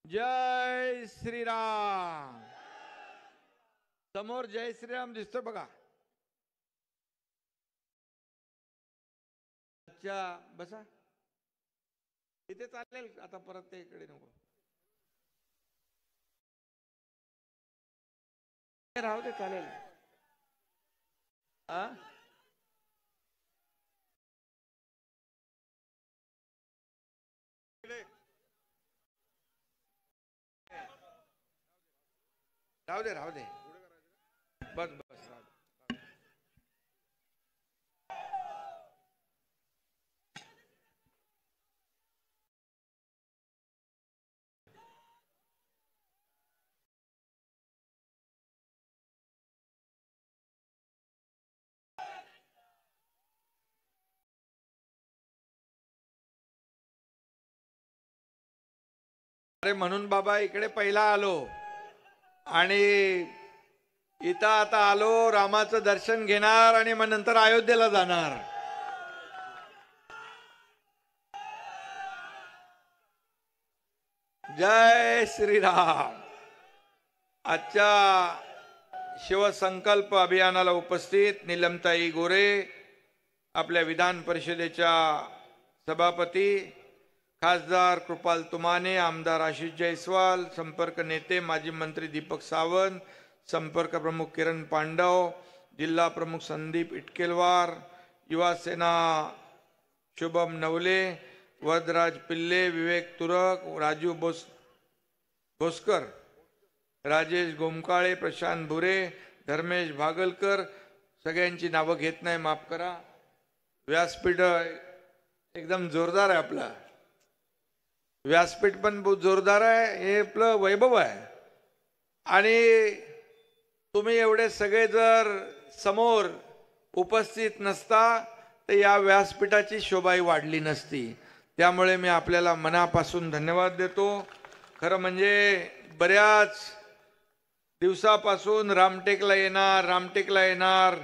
जय श्रीराम. समोर जय श्रीराम दिसतो बघा. अच्छा बसा इथे चालेल आता परत ते इकडे नको राहू दे चालेल. राहू दे राहू दे बस बस राहू दे. अरे म्हणून बाबा इकडे पहिला आलो आणि इथं आता आलो, रामाचं दर्शन घेणार आणि मग नंतर अयोध्येला जाणार. जय श्रीराम. आजच्या शिवसंकल्प अभियानाला उपस्थित नीलमताई गोरे, आपल्या विधान परिषदेच्या सभापती खासदार कृपाल तुमाने, आमदार आशिष जयस्वाल, संपर्क नेते माजी मंत्री दीपक सावंत, संपर्क प्रमुख किरण पांडव, जिल्हा प्रमुख संदीप इटकेलवार, युवा सेना शुभम नवले, वरदराज पिल्ले, विवेक तुरक, राजू भोसकर, राजेश गोमकाळे, प्रशांत भुरे, धर्मेश भागलकर, सगळ्यांची नावं घेत नाही माफ करा. व्यासपीठ एकदम जोरदार आहे आपला, व्यासपीठ पण बहुत जोरदार आहे, हे आपलं वैभव आहे. आणि तुम्ही एवढे सगळे जर समोर उपस्थित नसता तर या व्यासपीठाची शोभाही वाढली नसती. त्यामुळे मी आपल्याला मनापासून धन्यवाद देतो. खरं म्हणजे बऱ्याच दिवसापासून रामटेकला येणार,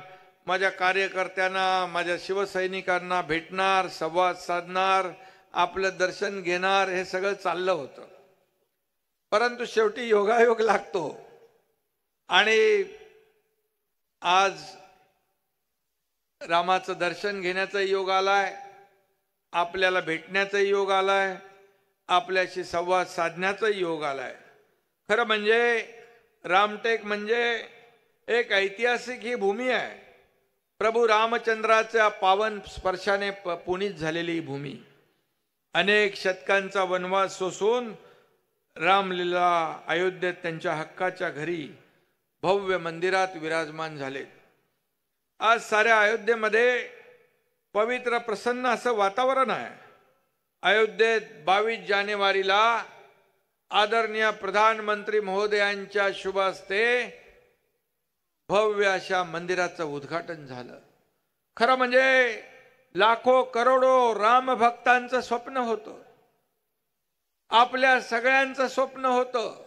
माझ्या कार्यकर्त्यांना, माझ्या शिवसैनिकांना भेटणार, संवाद साधणार, आपलं दर्शन घेणार, हे सगळं चाललं होतं. परंतु शेवटी योगायोग लागतो आणि आज रामाचं दर्शन घेण्याचा योग आलाय, आपल्याला भेटण्याचा योग आलाय, आपल्याशी संवाद साधण्याचा योग आलाय. खरं म्हणजे रामटेक म्हणजे एक ऐतिहासिक ही भूमी आहे. प्रभू रामचंद्राच्या पावन स्पर्शाने पुनीत झालेली भूमी. अनेक शतकांचा वनवास सोसून रामलीला अयोध्येत त्यांच्या हक्काच्या घरी भव्य मंदिरात विराजमान झाले. आज साऱ्या अयोध्येमध्ये पवित्र प्रसन्न असं वातावरण आहे. अयोध्येत 22 जानेवारीला आदरणीय प्रधानमंत्री महोदयांच्या शुभ हस्ते भव्य अशा मंदिराचं उद्घाटन झालं. खरं म्हणजे लाखो करोडो रामभक्तांचं स्वप्न होतं, आपल्या सगळ्यांचं स्वप्न होतं.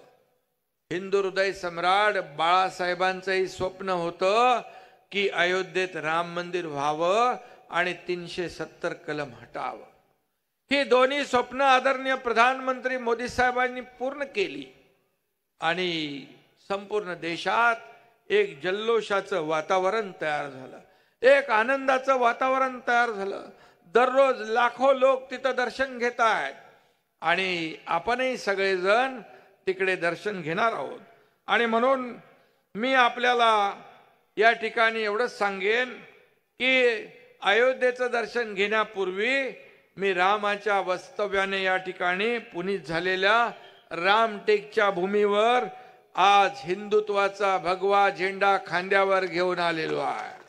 हिंदू हृदय सम्राट बाळासाहेबांचंही स्वप्न होतं की अयोध्येत राम मंदिर व्हावं आणि 370 कलम हटावं. ही दोन्ही स्वप्न आदरणीय प्रधानमंत्री मोदी साहेबांनी पूर्ण केली आणि संपूर्ण देशात एक जल्लोषाचं वातावरण तयार झालं, एक आनंदाचं वातावरण तयार झालं. दररोज लाखो लोक तिथं दर्शन घेत आहेत आणि आपणही सगळेजण तिकडे दर्शन घेणार आहोत. आणि म्हणून मी आपल्याला या ठिकाणी एवढंच सांगेन की अयोध्येचं दर्शन घेण्यापूर्वी मी रामाच्या वास्तव्याने या ठिकाणी पुनीत झालेल्या रामटेकच्या भूमीवर आज हिंदुत्वाचा भगवा झेंडा खांद्यावर घेऊन आलेलो आहे.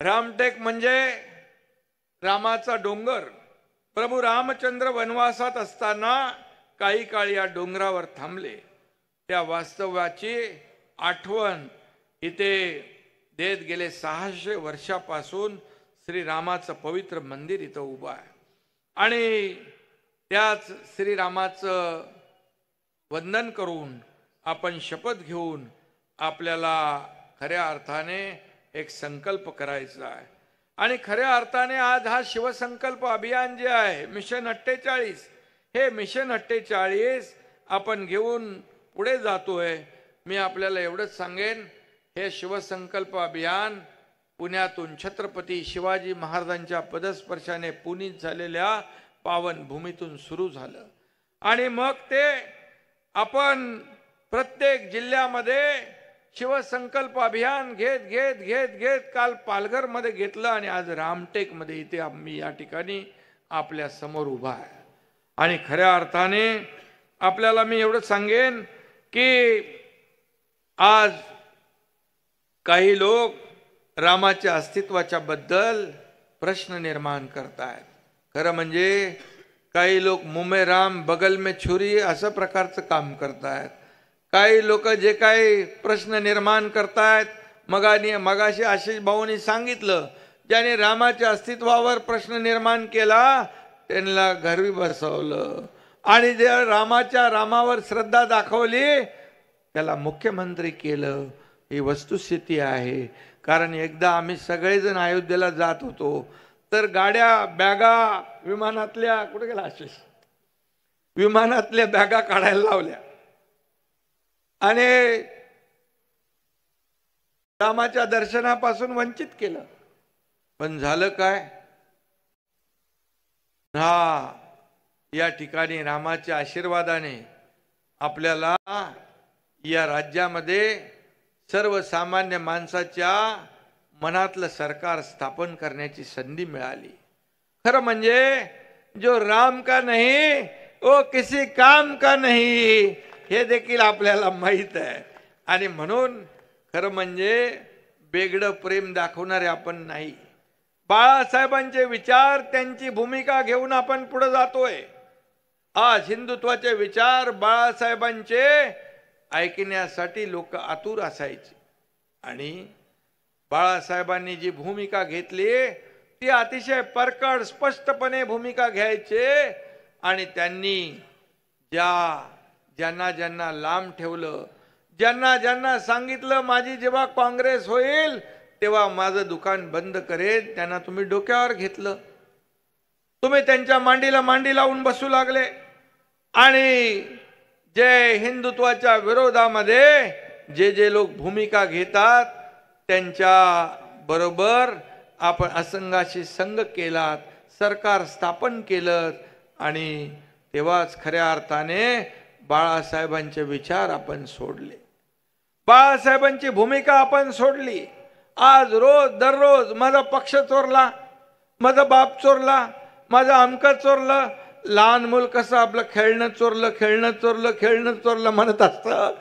रामटेक म्हणजे रामाचा डोंगर. प्रभू रामचंद्र वनवासात असताना काही काळ या डोंगरावर थांबले. त्या वास्तव्याची आठवण इथे देत गेले 600 वर्षापासून श्रीरामाचं पवित्र मंदिर इथं उभं आहे. आणि त्याच श्रीरामाचं वंदन करून आपण शपथ घेऊन आपल्याला खऱ्या अर्थाने एक संकल्प करायचा आहे. आणि खऱ्या अर्थाने आज हा शिवसंकल्प अभियान जे आहे, मिशन 48, हे मिशन 48 आपण घेऊन पुढे जातोय. मी आपल्याला एवढंच सांगेन, हे शिवसंकल्प अभियान पुण्यातून छत्रपती शिवाजी महाराजांच्या पदस्पर्शाने पुनीत झालेल्या पावन भूमीतून सुरू झालं आणि मग ते आपण प्रत्येक जिल्ह्यामध्ये शिवसंकल्प अभियान घेत घेत घेत घेत काल पालघरमध्ये घेतलं आणि आज रामटेकमध्ये इथे आम्ही या ठिकाणी आपल्या समोर उभा आहे. आणि खऱ्या अर्थाने आपल्याला मी एवढं सांगेन की आज काही लोक रामाच्या अस्तित्वाच्या बद्दल प्रश्न निर्माण करतायत. खरं म्हणजे काही लोक मुमे राम बगल में छुरी असं प्रकारचं काम करतायत. काही लोक जे काही प्रश्न निर्माण करतायत, मगाशी आशिष भाऊंनी सांगितलं, ज्याने रामाच्या अस्तित्वावर प्रश्न निर्माण केला त्यांना घरी बसवलं आणि जे रामावर श्रद्धा दाखवली त्याला मुख्यमंत्री केलं. ही वस्तुस्थिती आहे. कारण एकदा आम्ही सगळेजण अयोध्येला जात होतो तर गाड्या बॅगा विमानातल्या, कुठे गेला आशिष, विमानातल्या बॅगा काढायला लावल्या आणि रामाच्या दर्शनापासून वंचित केलं. पण झालं काय? या ठिकाणी रामाच्या आशीर्वादाने आपल्याला या राज्यामध्ये सर्वसामान्य माणसाच्या मनातलं सरकार स्थापन करण्याची संधी मिळाली. खरं म्हणजे जो राम का नहीं वो किसी काम का नहीं हे देखील आपल्याला माहित आहे. आणि म्हणून खरं म्हणजे वेगळं प्रेम दाखवणारे आपण नाही. बाळासाहेबांचे विचार, त्यांची भूमिका घेऊन आपण पुढे जातोय. आज हिंदुत्वाचे विचार बाळासाहेबांचे ऐकण्यासाठी लोक आतुर असायचे आणि बाळासाहेबांनी जी भूमिका घेतली ती अतिशय परकड स्पष्टपणे भूमिका घ्यायचे आणि त्यांनी ज्यांना ज्यांना लांब ठेवलं, ज्यांना ज्यांना सांगितलं माझी जेव्हा काँग्रेस होईल तेव्हा माझं दुकान बंद करेल, त्यांना तुम्ही डोक्यावर घेतलं. तुम्ही त्यांच्या मांडीला मांडी लावून बसू लागले आणि जे हिंदुत्वाच्या विरोधामध्ये जे लोक भूमिका घेतात त्यांच्या बरोबर आपण असंघाशी संघ केलात, सरकार स्थापन केलं आणि तेव्हाच खऱ्या अर्थाने बाळासाहेबांचे विचार आपण सोडले, बाळासाहेबांची भूमिका आपण सोडली. आज रोज दररोज माझा पक्ष चोरला, माझा बाप चोरला, माझा अमका चोरला, लहान मूल कसं आपलं खेळणं चोरलं खेळणं चोरलं खेळणं चोरलं म्हणत असतं.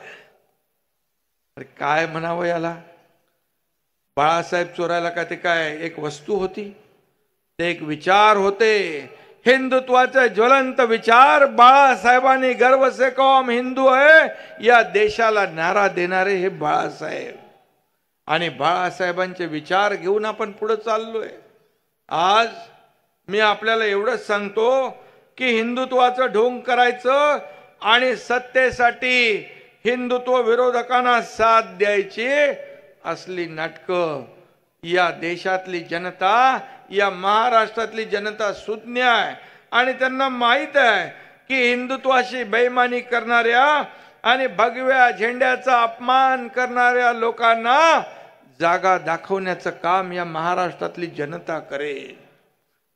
अरे काय म्हणावं याला? बाळासाहेब चोरायला का ते काय एक वस्तू होती? ते एक विचार होते. हिंदुत्वाचे ज्वलंत विचार बाळासाहेबांनी गर्व से कौम हिंदू है या देशाला नारा देणारे हे बाळासाहेब आणि बाळासाहेबांचे विचार घेऊन आपण पुढे चाललोय. आज मी आपल्याला एवढंच सांगतो की हिंदुत्वाचं ढोंग करायचं आणि सत्तेसाठी हिंदुत्व विरोधकांना साथ द्यायची असली नाटकं या देशातली जनता, या महाराष्ट्रातली जनता सुज्ञ आहे आणि त्यांना माहित आहे की हिंदुत्वाशी बेईमानी करणाऱ्या आणि भगव्या झेंड्याचा अपमान करणाऱ्या लोकांना जागा दाखवण्याचं काम या महाराष्ट्रातली जनता करेल.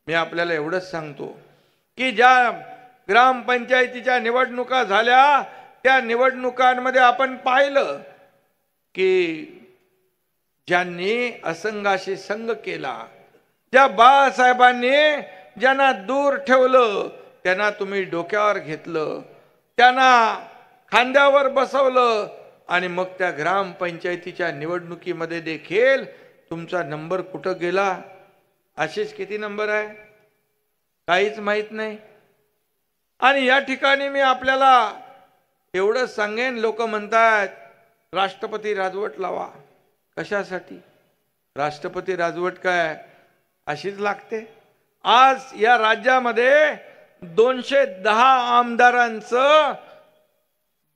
मी आपल्याला एवढंच सांगतो की ज्या ग्रामपंचायतीच्या निवडणुका झाल्या त्या निवडणुकांमध्ये आपण पाहिलं की ज्यांनी असंघाशी संघ केला, ज्या बाळासाहेबांनी ज्यांना दूर ठेवलं त्यांना तुम्ही डोक्यावर घेतलं, त्यांना खांद्यावर बसवलं आणि मग त्या ग्रामपंचायतीच्या निवडणुकीमध्ये देखील तुमचा नंबर कुठं गेला? अशीच किती नंबर आहे काहीच माहित नाही. आणि या ठिकाणी मी आपल्याला एवढंच सांगेन, लोक म्हणतात राष्ट्रपती राजवट लावा. कशासाठी? राष्ट्रपती राजवट काय अशीच लागते? आज या राज्यामध्ये 210 आमदारांचं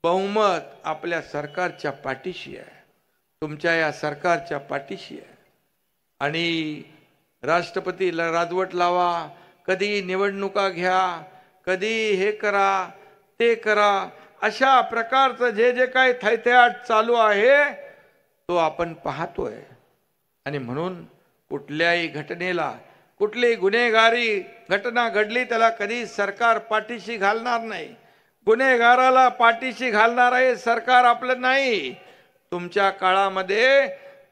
बहुमत आपल्या सरकारच्या पाठीशी आहे, तुमच्या या सरकारच्या पाठीशी आहे. आणि राष्ट्रपतीला राजवट लावा, कधी निवडणुका घ्या, कधी हे करा ते करा, अशा प्रकारचं जे जे काही थैथयाट चालू आहे तो आपण पाहतोय. आणि म्हणून कुठल्याही घटनेला, कुठली गुन्हेगारी घटना घडली त्याला कधी सरकार पाठीशी घालणार नाही. गुन्हेगाराला पाठीशी घालणार आहे सरकार आपलं नाही. तुमच्या काळामध्ये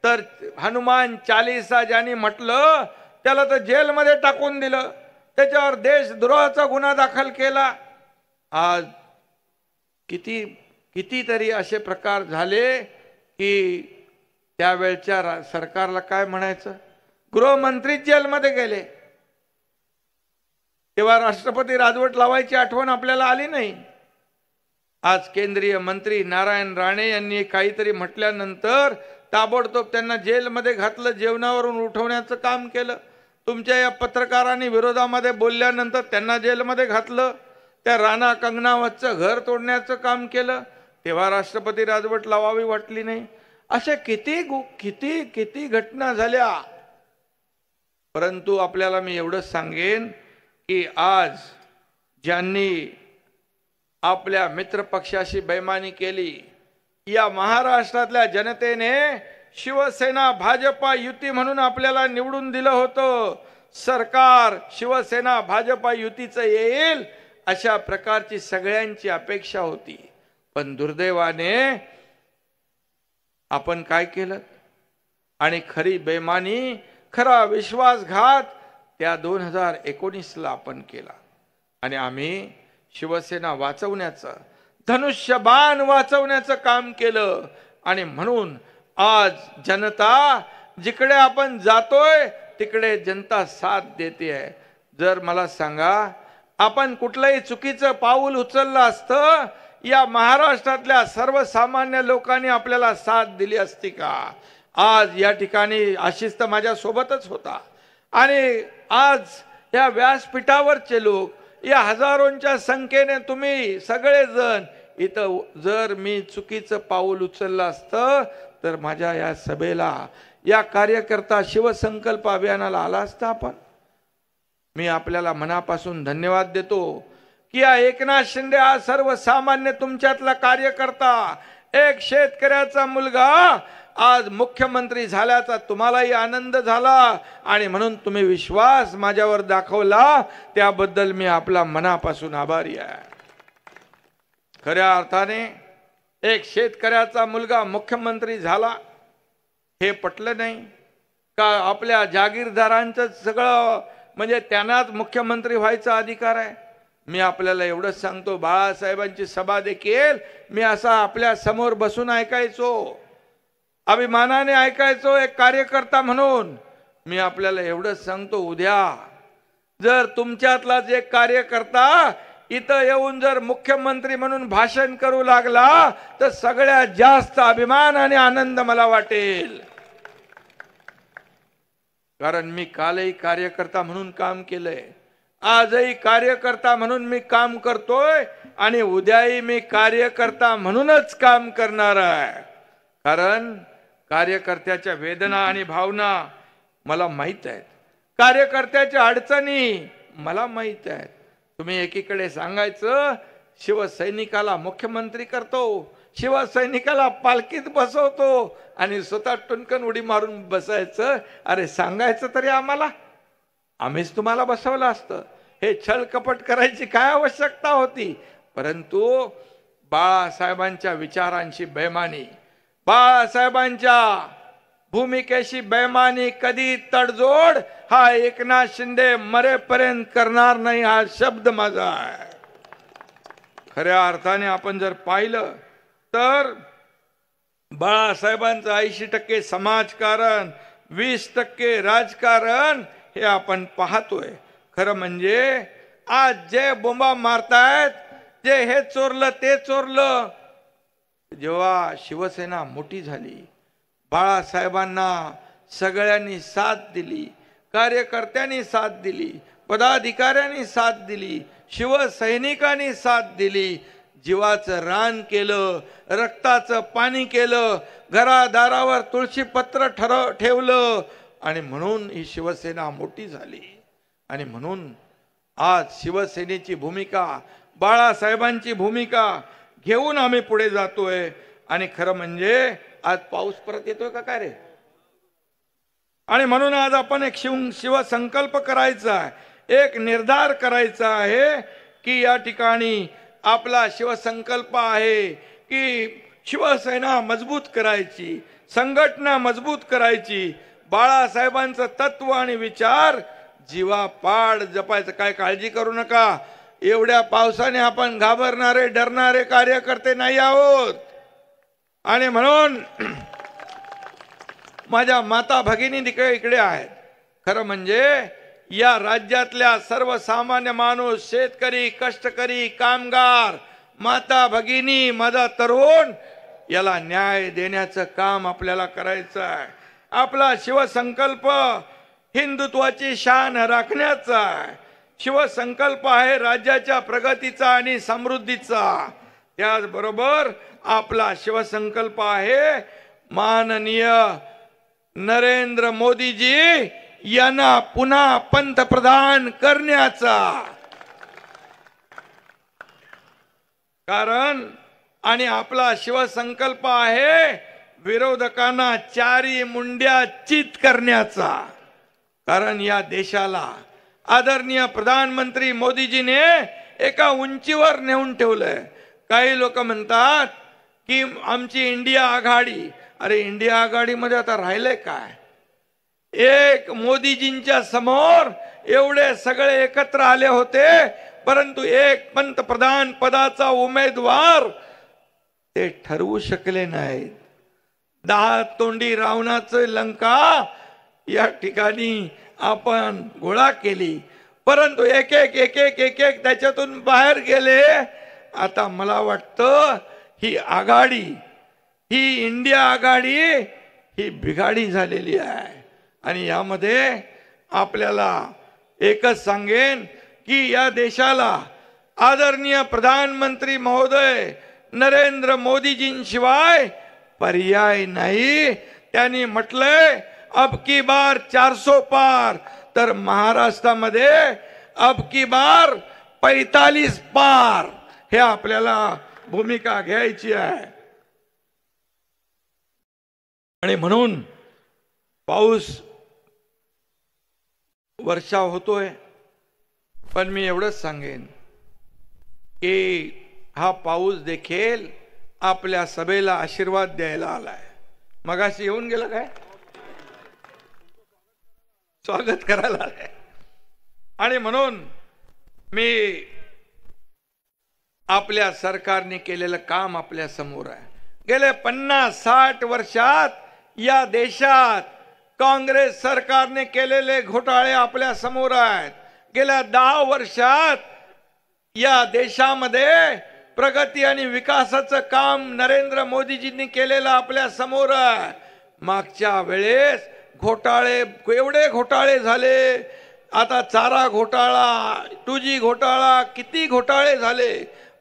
तर हनुमान चालीसा ज्यांनी म्हटलं त्याला तर जेलमध्ये टाकून दिलं, त्याच्यावर देशद्रोहाचा गुन्हा दाखल केला. आज कितीतरी असे प्रकार झाले की त्यावेळच्या सरकारला काय म्हणायचं, गृहमंत्री जेलमध्ये गेले तेव्हा राष्ट्रपती राजवट लावायची आठवण आपल्याला आली नाही. आज केंद्रीय मंत्री नारायण राणे यांनी काहीतरी म्हटल्यानंतर ताबडतोब त्यांना जेलमध्ये घातलं, जेवणावरून उठवण्याचं काम केलं. तुमच्या या पत्रकारांनी विरोधामध्ये बोलल्यानंतर त्यांना जेलमध्ये घातलं. त्या राणा कंगनावतचं घर तोडण्याचं काम केलं तेव्हा राष्ट्रपती राजवट लावावी वाटली नाही. अशा किती किती घटना झाल्या. परंतु आपल्याला मी एवढंच सांगेन की आज ज्यांनी आपल्या मित्र पक्षाशी बेईमानी केली, या महाराष्ट्रातल्या जनतेने शिवसेना भाजपा युती म्हणून आपल्याला निवडून दिलं होतं. सरकार शिवसेना भाजपा युतीचं येईल अशा प्रकारची सगळ्यांची अपेक्षा होती. पण दुर्दैवाने आपण काय केलं आणि खरी बेईमानी, खरा विश्वासघात त्या 2019ला आपण केला. आणि आम्ही शिवसेना वाचवण्याचं, धनुष्यबाण वाचवण्याचं काम केलं. आणि म्हणून आज जनता जिकडे आपण जातोय तिकडे जनता साथ देते आहे. जर मला सांगा आपण कुठलंही चुकीचं पाऊल उचललं असतं, या महाराष्ट्रातल्या सर्वसामान्य लोकांनी आपल्याला साथ दिली असती का? आज या ठिकाणी आशिष तर माझ्या सोबतच होता आणि आज या व्यासपीठावरचे लोक, या हजारोंच्या संख्येने तुम्ही सगळेजण इथं, जर मी चुकीचं पाऊल उचललं असतं तर माझ्या या सभेला, या कार्यकर्ता शिवसंकल्प अभियानाला आला असता आपण. मी आपल्याला मनापासून धन्यवाद देतो की या एकनाथ शिंदे हा सर्वसामान्य तुमच्यातला कार्यकर्ता, एक शेतकऱ्याचा मुलगा आज मुख्यमंत्री झाल्याचा तुम्हालाही आनंद झाला आणि म्हणून तुम्ही विश्वास माझ्यावर दाखवला, त्याबद्दल मी आपला मनापासून आभारी आहे. खऱ्या अर्थाने एक शेतकऱ्याचा मुलगा मुख्यमंत्री झाला हे पटलं नाही का? आपल्या जागीरदारांचं सगळं म्हणजे त्यांनाच मुख्यमंत्री व्हायचा अधिकार आहे. मी आपल्याला एवढंच सांगतो, बाळासाहेबांची सभा देखील मी असा आपल्या समोर बसून ऐकायचो, अभिमानाने ऐकायचो एक कार्यकर्ता म्हणून. मी आपल्याला एवढंच सांगतो, उद्या जर तुमच्यातलाच एक कार्यकर्ता इथं येऊन जर मुख्यमंत्री म्हणून भाषण करू लागला तर सगळ्यात जास्त अभिमान आणि आनंद मला वाटेल. कारण मी कालही कार्यकर्ता म्हणून काम केलंय, आजही कार्यकर्ता म्हणून मी काम करतोय आणि उद्याही मी कार्यकर्ता म्हणूनच काम करणार आहे. कारण कार्यकर्त्याच्या वेदना आणि भावना मला माहित आहेत, कार्यकर्त्याच्या अडचणी मला माहित आहेत. तुम्ही एकीकडे सांगायचं शिवसैनिकाला मुख्यमंत्री करतो, शिवसैनिकाला पालखीत बसवतो आणि स्वतः टुनकन उडी मारून बसायचं. अरे सांगायचं तरी आम्हाला, आम्हीच तुम्हाला बसवलं असतं. हे छळ कपट करायची काय आवश्यकता होती? परंतु बाळासाहेबांच्या विचारांची बेईमानी, बाळासाहेबांच्या भूमिकेशी बेईमानी, कधी तडजोड हा एकनाथ शिंदे मरेपर्यंत करणार नाही, हा शब्द माझा आहे. खऱ्या अर्थाने आपण जर पाहिलं तर बाळासाहेबांचं 80% समाजकारण, 20% राजकारण हे आपण पाहतोय. खरं म्हणजे आज जे बोंबा मारतायत, जे हे चोरलं ते चोरलं, जेव्हा शिवसेना मोठी झाली, बाळासाहेबांना सगळ्यांनी साथ दिली, कार्यकर्त्यांनी साथ दिली, पदाधिकाऱ्यांनी साथ दिली, शिवसैनिकांनी साथ दिली, जीवाचं रान केलं, रक्ताचं पाणी केलं, घरादारावर तुळशी पत्र ठेवलं आणि म्हणून ही शिवसेना मोठी झाली. आणि म्हणून आज शिवसेनेची भूमिका, बाळासाहेबांची भूमिका घेऊन आम्ही पुढे जातोय. आणि खरं म्हणजे आज पाऊस परत येतोय का काय रे? आणि म्हणून आज आपण एक शिवसंकल्प करायचा आहे, एक निर्धार करायचा आहे की या ठिकाणी आपला शिवसंकल्प आहे की शिवसेना मजबूत करायची, संघटना मजबूत करायची, बाळासाहेबांचं तत्व आणि विचार जीवापाड जपायचं. काय काळजी करू नका, एवढ्या पावसाने आपण घाबरणारे डरणारे कार्यकर्ते नाही आहोत. आणि म्हणून माझ्या माता भगिनी इकडे आहेत. खरं म्हणजे या राज्यातल्या सर्वसामान्य माणूस, शेतकरी, कष्टकरी, कामगार, माता भगिनी, माझा तरुण, याला न्याय देण्याचं काम आपल्याला करायचं आहे. आपला शिवसंकल्प हिंदुत्वाची शान राखण्याचा आहे. शिवसंकल्प आहे राज्याच्या प्रगतीचा आणि समृद्धीचा. त्याचबरोबर आपला शिवसंकल्प आहे माननीय नरेंद्र मोदीजी यांना पुन्हा पंतप्रधान करण्याचा. कारण आणि आपला शिवसंकल्प आहे विरोधकांना चारी मुंड्या चित करण्याचा. कारण या देशाला आदरणीय प्रधानमंत्री मोदीजीने एका उंचीवर नेऊन ठेवलंय. काही लोक म्हणतात की आमची इंडिया आघाडी. अरे इंडिया आघाडीमध्ये आता राहिलंय काय? एक मोदीजींच्या समोर एवढे सगळे एकत्र आले होते, परंतु एक पंतप्रधान पदाचा उमेदवार ते ठरवू शकले नाहीत. 10 तोंडी रावणाचं लंका या ठिकाणी आपण गोळा केली, परंतु एक एक त्याच्यातून बाहेर गेले. आता मला वाटतं ही आघाडी, ही इंडिया आघाडी ही बिघाडी झालेली आहे. आणि यामध्ये आपल्याला एकच सांगेन की या देशाला आदरणीय प्रधानमंत्री महोदय नरेंद्र मोदीजींशिवाय पर्याय नाही. त्यांनी म्हटलंय अब की बार 400 पार, तर महाराष्ट्रामध्ये अब की बार 45 पार. हे आपल्याला भूमिका घ्यायची आहे. आणि म्हणून पाऊस वर्षा होतोय, पण मी एवढंच सांगेन की हा पाऊस देखील आपल्या सभेला आशीर्वाद द्यायला आलाय. मगाशी येऊन गेला काय? स्वागत करायला आलाय. आणि म्हणून मी आपल्या सरकारने केलेलं काम आपल्या समोर आहे. गेले 50-60 वर्षात या देशात काँग्रेस सरकारने केलेले घोटाळे आपल्या समोर आहेत. गेल्या 10 वर्षात या देशामध्ये प्रगती आणि विकासाचं काम नरेंद्र मोदीजींनी केलेलं आपल्या समोर आहे. मागच्या वेळेस घोटाळे, एवढे घोटाळे झाले. आता चारा घोटाळा, 2G घोटाळा, किती घोटाळे झाले,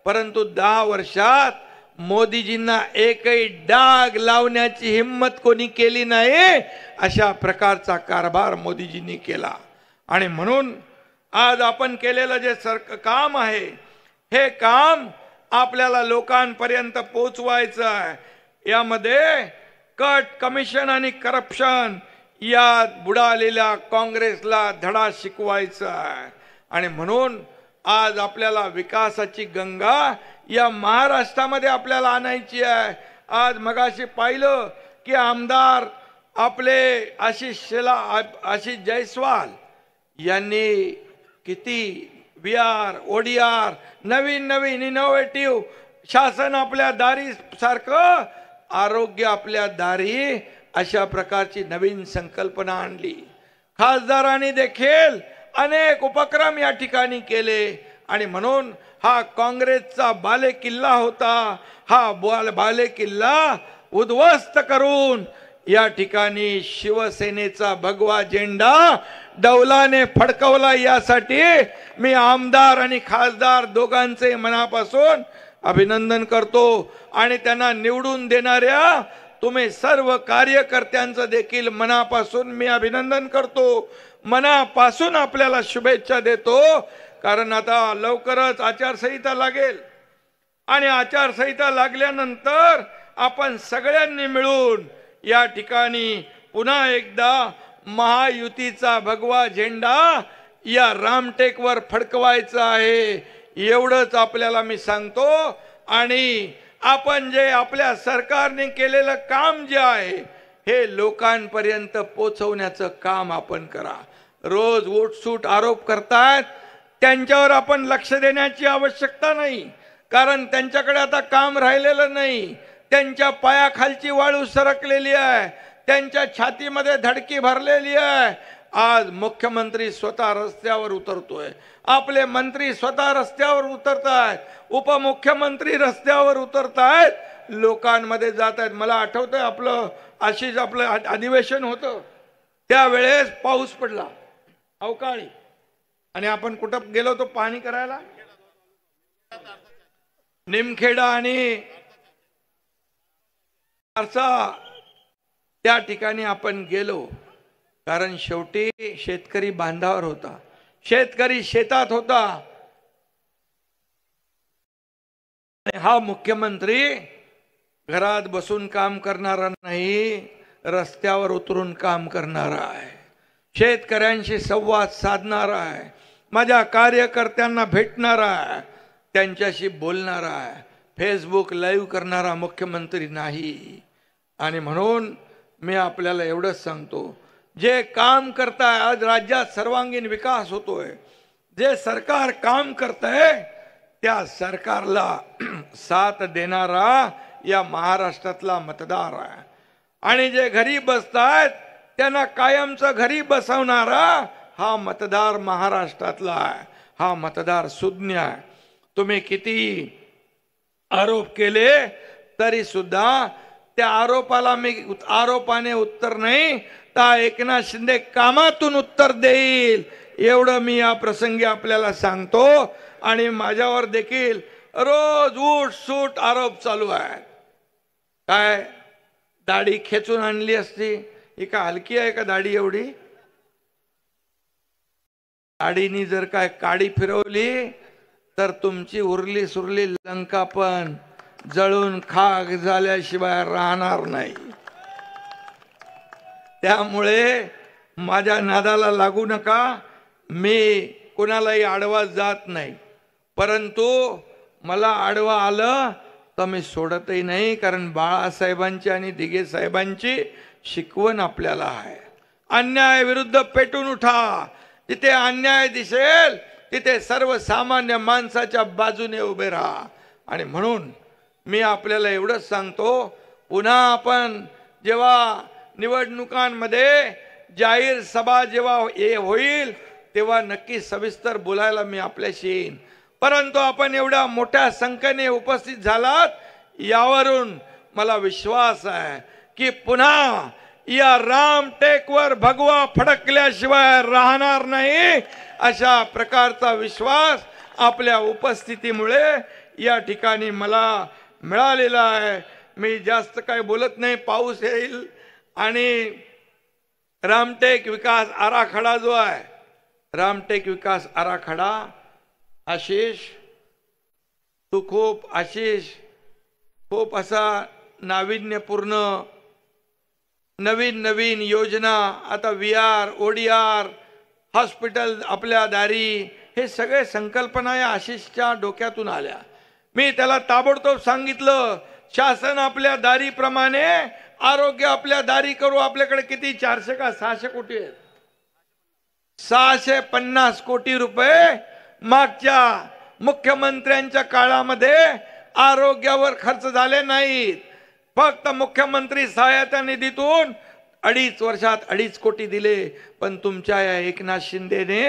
परंतु 10 वर्षात मोदीजींना एकही डाग लावण्याची हिम्मत कोणी केली नाही. अशा प्रकारचा कारभार मोदीजींनी केला. आणि म्हणून आज आपण केलेलं जे काम आहे, हे काम आपल्याला लोकांपर्यंत पोहोचवायचं आहे. यामध्ये कट, कमिशन आणि करप्शन यात बुडालेल्या काँग्रेसला धडा शिकवायचा आहे. आणि म्हणून आज आपल्याला विकासाची गंगा या महाराष्ट्रामध्ये आपल्याला आणायची आहे. आज मगाशी पाहिलं की आमदार आपले आशिष जयस्वाल यांनी किती VR, ODR, नवीन इनोव्हेटिव्ह शासन आपल्या दारी सारखं आरोग्य आपल्या दारी अशा प्रकारची नवीन संकल्पना आणली. खासदारांनी देखील अनेक उपक्रम या ठिकाणी केले. आणि म्हणून हा काँग्रेसचा बालेकिल्ला होता, हा बालेकिल्ला उद्ध्वस्त करून या ठिकाणी शिवसेनेचा भगवा झेंडा डौलाने फडकवला. यासाठी मी आमदार आणि खासदार दोघांचे मनापासून अभिनंदन करतो. आणि त्यांना निवडून देणाऱ्या तुम्ही सर्व कार्यकर्त्यांचं देखील मनापासून मी अभिनंदन करतो. मनापासून आपल्याला शुभेच्छा देतो. कारण आता लवकरच आचारसंहिता लागेल आणि आचारसंहिता लागल्यानंतर आपण सगळ्यांनी मिळून या ठिकाणी पुन्हा एकदा महायुतीचा भगवा झेंडा या रामटेकवर फडकवायचा आहे, एवढंच आपल्याला मी सांगतो। आणि आपण जे आपल्या सरकारने केलेलं काम जे आहे हे लोकांपर्यंत पोहोचवण्याचं काम आपण करा। रोज उठसूट आरोप करतात त्यांच्यावर आपण लक्ष देण्याची आवश्यकता नाही, कारण त्यांच्याकडे आता काम राहिलेलं नाही। त्यांच्या पायाखालची वाळू सरकलेली आहे, त्यांच्या छातीमध्ये धडकी भरलेली आहे। आज मुख्यमंत्री स्वतः रस्त्यावर उतरतोय, आपले मंत्री स्वतः रस्त्यावर उतरतायत, उपमुख्यमंत्री रस्त्यावर उतरतायत, लोकांमध्ये जात आहेत। मला आठवतंय आपलं अधिवेशन होतं त्यावेळेस पाऊस पडला अवकाळी, आणि आपण कुठं गेलो होतो पाहणी करायला, निमखेडा आणि त्या ठिकाणी आपण गेलो, कारण शेवटी शेतकरी बांधावर होता, शेतकरी शेतात होता। हा मुख्यमंत्री घरात बसून काम करणारा नाही, रस्त्यावर उतरून काम करणारा आहे, शेतकऱ्यांशी संवाद साधणारा आहे, माझ्या कार्यकर्त्यांना भेटणारा आहे, त्यांच्याशी बोलणारा आहे, फेसबुक लाईव्ह करणारा मुख्यमंत्री नाही। आणि म्हणून मी आपल्याला एवढंच सांगतो, जे काम करताय, आज राज्यात सर्वांगीण विकास होतोय, जे सरकार काम करतंय त्या सरकारला साथ देणारा या महाराष्ट्रातला मतदार आहे। आणि जे घरी बसतायत त्यांना कायमचं घरी बसवणारा हा मतदार महाराष्ट्रातला आहे, हा मतदार सुज्ञ आहे। तुम्ही किती आरोप केले तरी सुद्धा त्या आरोपाने उत्तर नाही तर एकनाथ शिंदे कामातून उत्तर देईल, एवढं मी या प्रसंगी आपल्याला सांगतो। आणि माझ्यावर देखील रोज उठ सूट आरोप चालू आहे। काय दाढी खेचून आणली असती, ही का हलकी आहे का दाढी एवढी? दाढीनी जर काय काडी फिरवली तर तुमची उरली सुरली लंका पण जळून खाक झाल्याशिवाय राहणार नाही। त्यामुळे माझ्या नादाला लागू नका, मी कोणालाही आडवा जात नाही, परंतु मला आडवा आलं तर मी सोडतही नाही, कारण बाळासाहेबांची आणि दिघे साहेबांची शिकवण आपल्याला आहे। अन्याय विरुद्ध पेटून उठा, जिथे अन्याय दिसेल तिथे सर्वसामान्य माणसाच्या बाजूने उभे राहा। आणि म्हणून मी आपल्याला एवढंच सांगतो, पुन्हा आपण जेव्हा निवडणुकांमध्ये जाहीर सभा जेव्हा होईल तेव्हा नक्की सविस्तर बोलायला मी आपल्याशी येईन, परंतु आपण एवढ्या मोठ्या संख्येने उपस्थित झालात यावरून मला विश्वास आहे की पुन्हा या रामटेकवर भगवा फडकल्याशिवाय राहणार नाही, अशा प्रकारचा विश्वास आपल्या उपस्थितीमुळे या ठिकाणी मला मिळालेला आहे। मी जास्त काही बोलत नाही, पाऊस येईल आणि रामटेक विकास आराखडा जो आहे, रामटेक विकास आराखडा, आशिष तू खूप असा नाविन्यपूर्ण नवीन नवीन योजना, आता VR ODR हॉस्पिटल आपल्या दारी, हे सगळे संकल्पना या आशिषच्या डोक्यातून आल्या। मी त्याला ताबडतोब सांगितलं, शासन आपल्या दारीप्रमाणे आरोग्य आपल्या दारी करू। आपल्याकडे किती 400 का 600 कोटी आहेत, 650 कोटी रुपये मागच्या मुख्यमंत्र्यांच्या काळामध्ये आरोग्यावर खर्च झाले नाहीत। फक्त मुख्यमंत्री सहायता निधीतून 2.5 वर्षात 2.5 कोटी दिले, पण तुमच्या या एकनाथ शिंदेने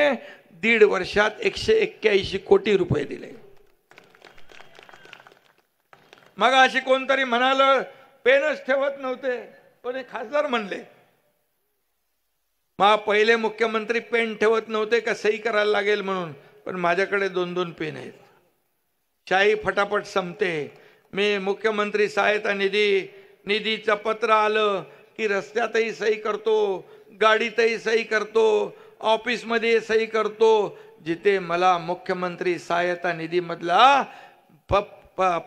1.5 वर्षात 181 कोटी रुपये दिले। मग अशी कोणतरी म्हणालं पेनच ठेवत नव्हते, पण खासदार म्हणले मग पहिले मुख्यमंत्री पेन ठेवत नव्हते का सही करायला लागेल म्हणून, पण माझ्याकडे 2-2 पेन आहेत, शाही फटाफट संपते। मी मुख्यमंत्री सहायता निधीचं पत्र आलं की रस्त्यातही सही करतो, गाडीतही सही करतो, ऑफिसमध्ये सही करतो जिथे मला मुख्यमंत्री सहायता निधी मधला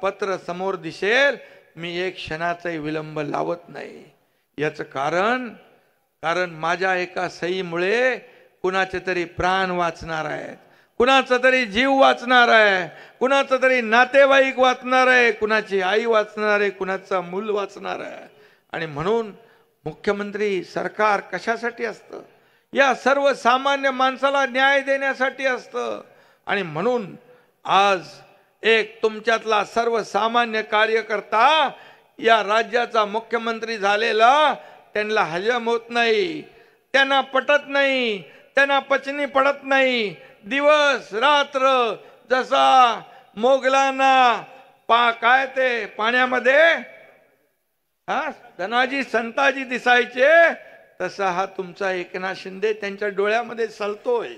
पत्र समोर दिसेल, मी एक क्षणाचाही विलंब लावत नाही। याचं कारण माझ्या एका सहीमुळे कुणाचे तरी प्राण वाचणार आहेत, कुणाचा तरी जीव वाचणार आहे, कुणाचा तरी नातेवाईक वाचणार आहे, कुणाची आई वाचणार आहे, कुणाचा मूल वाचणार आहे। आणि म्हणून मुख्यमंत्री सरकार कशासाठी असतं? या सर्वसामान्य माणसाला न्याय देण्यासाठी असतं। आणि म्हणून आज एक तुमच्यातला सर्वसामान्य कार्यकर्ता या राज्याचा मुख्यमंत्री झालेला त्यांना हजम होत नाही, त्यांना पटत नाही, त्यांना पचनी पडत नाही। दिवस रात्र जसा मोगलांना काय ते पाण्यामध्ये धनाजी संताजी दिसायचे, तसा हा तुमचा एकनाथ शिंदे त्यांच्या डोळ्यामध्ये सलतोय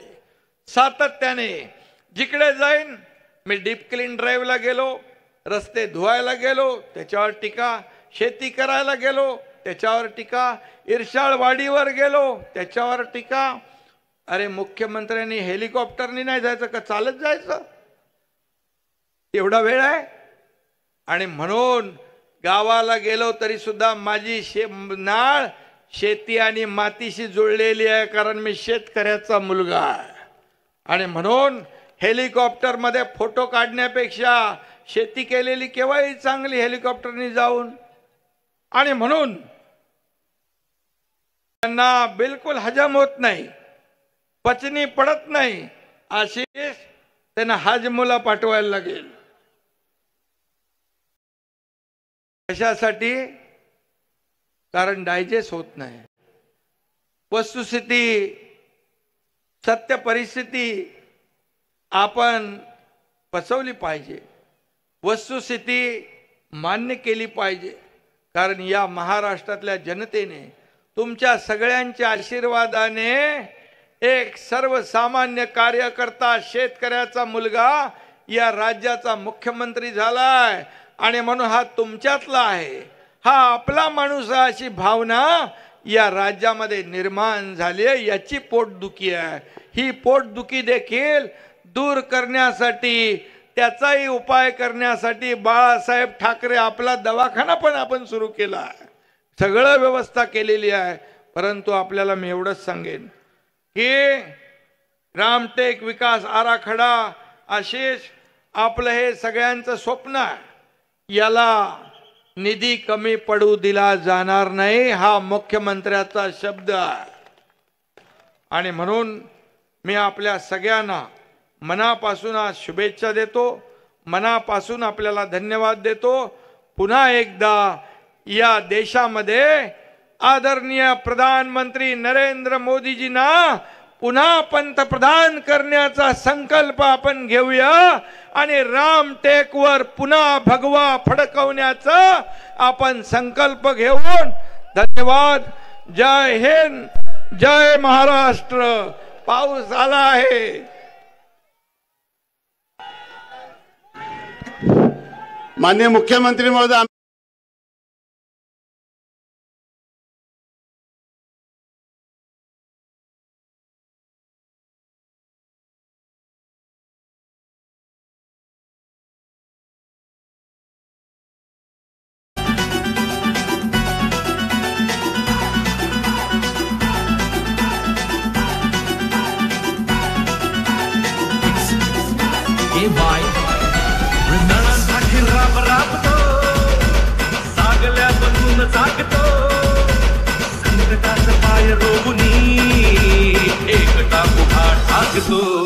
सातत्याने। जिकडे जाईन, मी डीप क्लीन ड्राईव्हला गेलो, रस्ते धुवायला गेलो त्याच्यावर टीका, शेती करायला गेलो त्याच्यावर टीका, इर्शाळवाडीवर गेलो त्याच्यावर टीका। अरे मुख्यमंत्र्यांनी हेलिकॉप्टरनी नाही जायचं का, चालत जायचं? एवढा वेळ आहे? आणि म्हणून गावाला गेलो तरी सुद्धा माझी नाळ शेती आणि मातीशी जुळलेली आहे, कारण मी शेतकऱ्याचा मुलगा आहे। आणि म्हणून हेलिकॉप्टर मध्ये फोटो काढण्यापेक्षा शेती केलेली केव्हाही चांगली हेलिकॉप्टरनी जाऊन। आणि म्हणून त्यांना बिलकुल हजम होत नाही, पचनी पडत नाही। आशिष त्यांना हजमूला पाठवायला लागेल। कशासाठी? कारण डायजेस्ट होत नाही। वस्तुस्थिती, सत्य परिस्थिती आपण पचवली पाहिजे, वस्तुस्थिती मान्य केली पाहिजे। कारण या महाराष्ट्रातल्या जनतेने तुमच्या सगळ्यांच्या आशीर्वादाने एक सर्वसामान्य कार्यकर्ता, शेतकऱ्याचा मुलगा या राज्याचा मुख्यमंत्री झालाय। आणि म्हणून हा तुमच्यातला आहे, हा आपला माणूस आहे अशी भावना या राज्यामध्ये निर्माण झाली आहे। याची पोटदुखी आहे, ही पोटदुखी देखील दूर करण्यासाठी, त्याचाही उपाय करण्यासाठी बाळासाहेब ठाकरे आपला दवाखाना पण आपण सुरू केला आहे, सगळं व्यवस्था केलेली आहे। परंतु आपल्याला मी एवढंच सांगेन की रामटेक विकास आराखडा, आशिष आपलं हे सगळ्यांचं स्वप्न आहे, याला निधी कमी पडू दिला जाणार नाही, हा मुख्यमंत्र्याचा शब्द आहे। आणि म्हणून मी आपल्या सगळ्यांना मनापासून आज शुभेच्छा देतो, मनापासून आपल्याला धन्यवाद देतो। पुन्हा एकदा या देशामध्ये आदरणीय प्रधानमंत्री नरेंद्र मोदीजींना पुन्हा पंतप्रधान करण्याचा संकल्प आपण घेऊया आणि रामटेकवर पुन्हा भगवा फडकवण्याचा आपण संकल्प घेऊन। धन्यवाद। जय हिंद, जय महाराष्ट्र। पाऊस आला आहे। माननीय मुख्यमंत्री महोदय, संकटाचा पाय रोवूनी एकटा उभा ठाकतो।